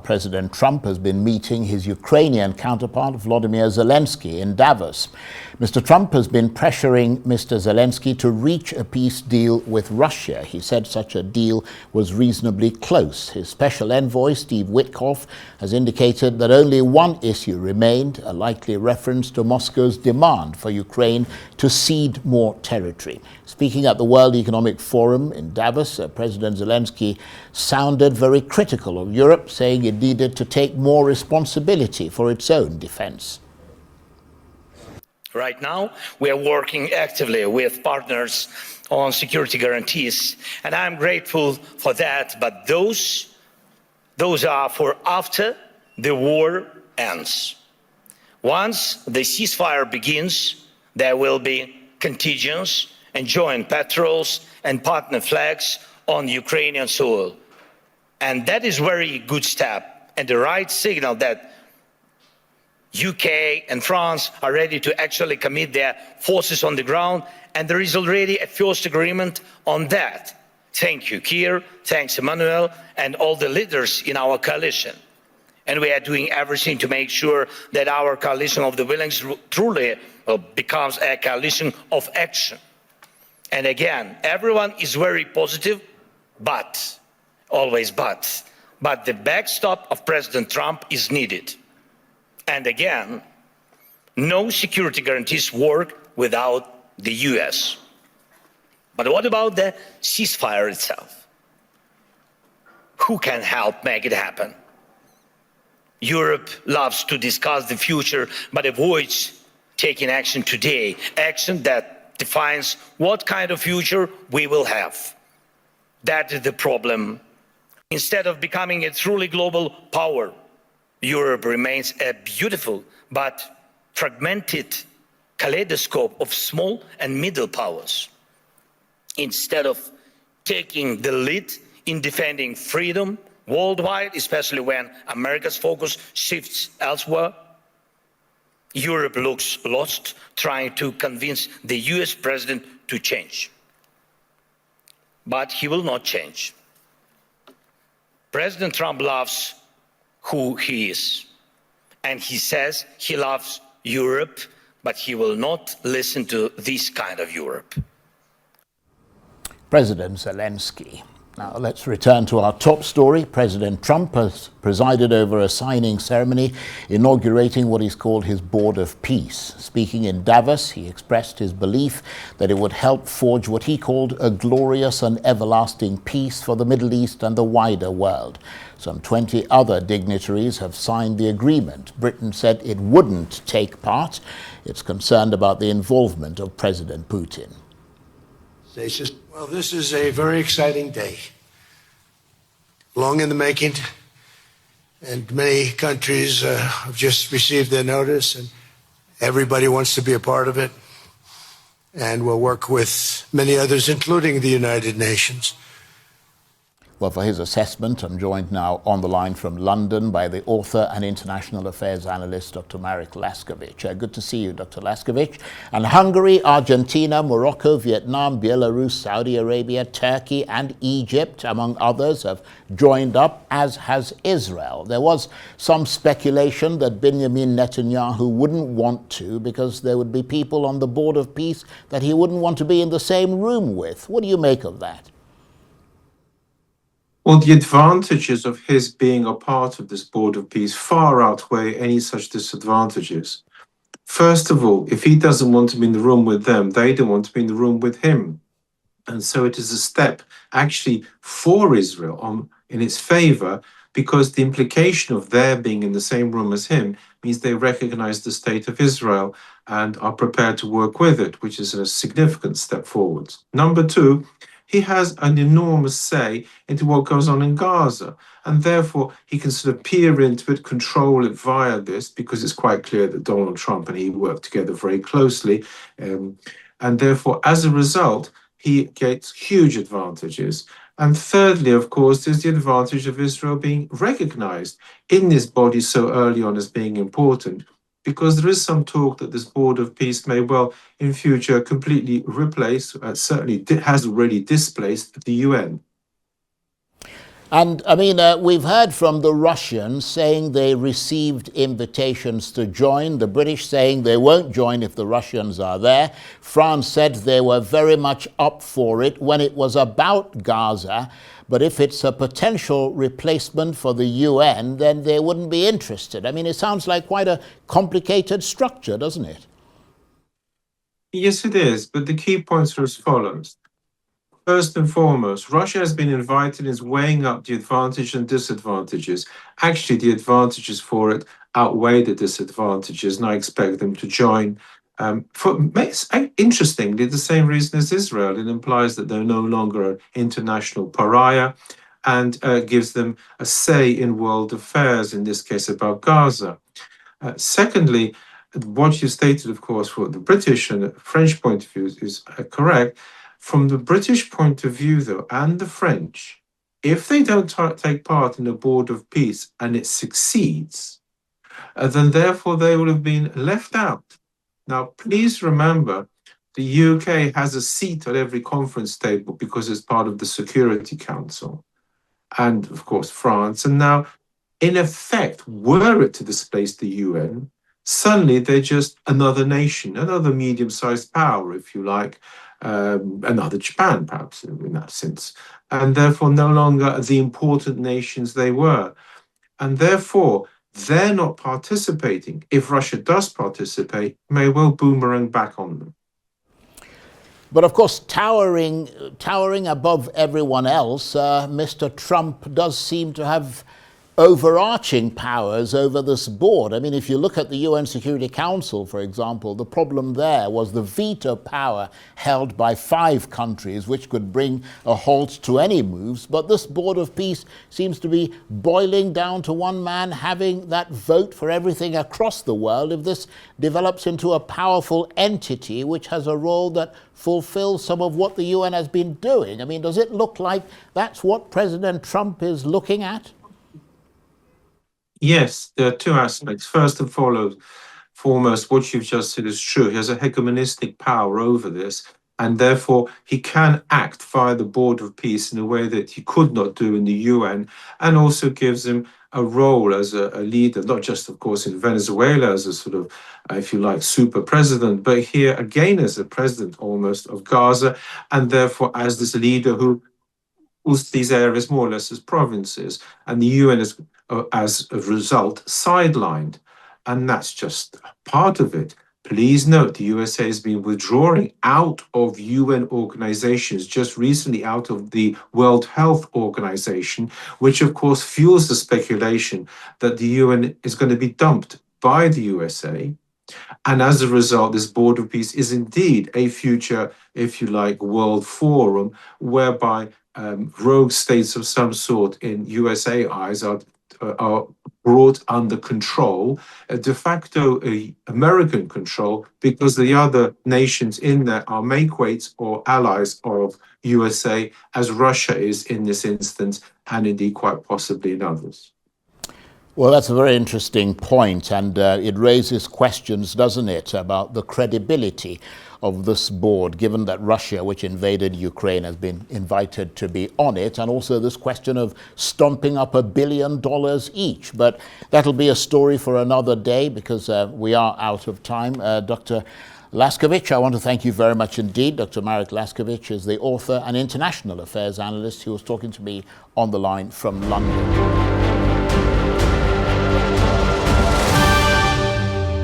President Trump has been meeting his Ukrainian counterpart, Volodymyr Zelenskyy, in Davos. Mr. Trump has been pressuring Mr. Zelenskyy to reach a peace deal with Russia. He said such a deal was reasonably close. His special envoy, Steve Witkoff, has indicated that only one issue remained, a likely reference to Moscow's demand for Ukraine to cede more territory. Speaking at the World Economic Forum in Davos, President Zelenskyy sounded very critical of Europe, saying it needed to take more responsibility for its own defense. Right now, we are working actively with partners on security guarantees, and I'm grateful for that, but those are for after the war ends. Once the ceasefire begins, there will be contingents and joint patrols and partner flags on Ukrainian soil. And that is a very good step and the right signal that UK and France are ready to actually commit their forces on the ground, and there is already a first agreement on that. Thank you, Keir, thanks Emmanuel, and all the leaders in our coalition. And we are doing everything to make sure that our coalition of the willing truly becomes a coalition of action. And again, everyone is very positive, but, always but the backstop of President Trump is needed. And again, no security guarantees work without the US. But what about the ceasefire itself? Who can help make it happen? Europe loves to discuss the future, but avoids taking action today, action that defines what kind of future we will have. That is the problem. Instead of becoming a truly global power, Europe remains a beautiful but fragmented kaleidoscope of small and middle powers. Instead of taking the lead in defending freedom worldwide, especially when America's focus shifts elsewhere, Europe looks lost, trying to convince the US president to change. But he will not change. President Trump loves who he is, and he says he loves Europe, but he will not listen to this kind of Europe. President Zelenskyy. Now let's return to our top story. President Trump has presided over a signing ceremony inaugurating what is called his Board of Peace. Speaking in Davos, he expressed his belief that it would help forge what he called a glorious and everlasting peace for the Middle East and the wider world. Some 20 other dignitaries have signed the agreement. Britain said it wouldn't take part. It's concerned about the involvement of President Putin. Well, this is a very exciting day, long in the making, and many countries have just received their notice, and everybody wants to be a part of it, and we'll work with many others, including the United Nations. Well, for his assessment, I'm joined now on the line from London by the author and international affairs analyst, Dr. Marek Laskiewicz. Good to see you, Dr. Laskiewicz. And Hungary, Argentina, Morocco, Vietnam, Belarus, Saudi Arabia, Turkey and Egypt, among others, have joined up, as has Israel. There was some speculation that Benjamin Netanyahu wouldn't want to because there would be people on the Board of Peace that he wouldn't want to be in the same room with. What do you make of that? Well, the advantages of his being a part of this Board of Peace far outweigh any such disadvantages. First of all, if he doesn't want to be in the room with them, they don't want to be in the room with him. And so it is a step actually for Israel in its favor, because the implication of their being in the same room as him means they recognize the state of Israel and are prepared to work with it, which is a significant step forward. Number two, he has an enormous say into what goes on in Gaza, and therefore he can sort of peer into it, control it via this, because it's quite clear that Donald Trump and he work together very closely, and therefore, as a result, he gets huge advantages. And thirdly, of course, there's the advantage of Israel being recognized in this body so early on as being important, because there is some talk that this Board of Peace may well, in future, completely replace, certainly has already displaced the UN. And I mean, we've heard from the Russians saying they received invitations to join, the British saying they won't join if the Russians are there. France said they were very much up for it when it was about Gaza, but if it's a potential replacement for the UN, then they wouldn't be interested. I mean, it sounds like quite a complicated structure, doesn't it? Yes, it is, but the key points are as follows. First and foremost, Russia has been invited and is weighing up the advantages and disadvantages. Actually, the advantages for it outweigh the disadvantages, and I expect them to join. Interestingly, the same reason as Israel. It implies that they're no longer an international pariah and gives them a say in world affairs, in this case about Gaza. Secondly, what you stated, of course, from the British and French point of view is correct. From the British point of view, though, and the French, if they don't take part in a board of peace and it succeeds, then therefore they will have been left out. Now, please remember, the UK has a seat at every conference table because it's part of the Security Council, and of course France. And now, in effect, were it to displace the UN, suddenly they're just another nation, another medium-sized power, if you like, another Japan, perhaps, in that sense, and therefore no longer the important nations they were. And therefore, they're not participating. If Russia does participate, may well boomerang back on them. But of course, towering above everyone else, Mr. Trump does seem to have overarching powers over this board. I mean, if you look at the UN Security Council, for example, the problem there was the veto power held by 5 countries, which could bring a halt to any moves. But this board of peace seems to be boiling down to one man having that vote for everything across the world. If this develops into a powerful entity which has a role that fulfills some of what the UN has been doing, I mean, does it look like that's what President Trump is looking at? Yes, there are 2 aspects. First and foremost, what you've just said is true. He has a hegemonistic power over this, and therefore he can act via the Board of Peace in a way that he could not do in the UN, and also gives him a role as a leader, not just, of course, in Venezuela as a sort of, if you like, super president, but here again as a president almost of Gaza, and therefore as this leader who rules these areas more or less as provinces, and the UN is, as a result, sidelined. And that's just part of it. Please note, the USA has been withdrawing out of UN organizations, just recently out of the World Health Organization, which of course fuels the speculation that the UN is going to be dumped by the USA. And as a result, this Board of Peace is indeed a future, if you like, world forum whereby rogue states of some sort in USA eyes are brought under control, de facto American control, because the other nations in there are makeweights or allies of USA, as Russia is in this instance, and indeed quite possibly in others. Well, that's a very interesting point, and it raises questions, doesn't it, about the credibility of this board, given that Russia, which invaded Ukraine, has been invited to be on it, and also this question of stomping up $1 billion each. But that'll be a story for another day, because we are out of time. Dr. Laskiewicz, I want to thank you very much indeed. Dr. Marek Laskiewicz is the author and international affairs analyst who was talking to me on the line from London.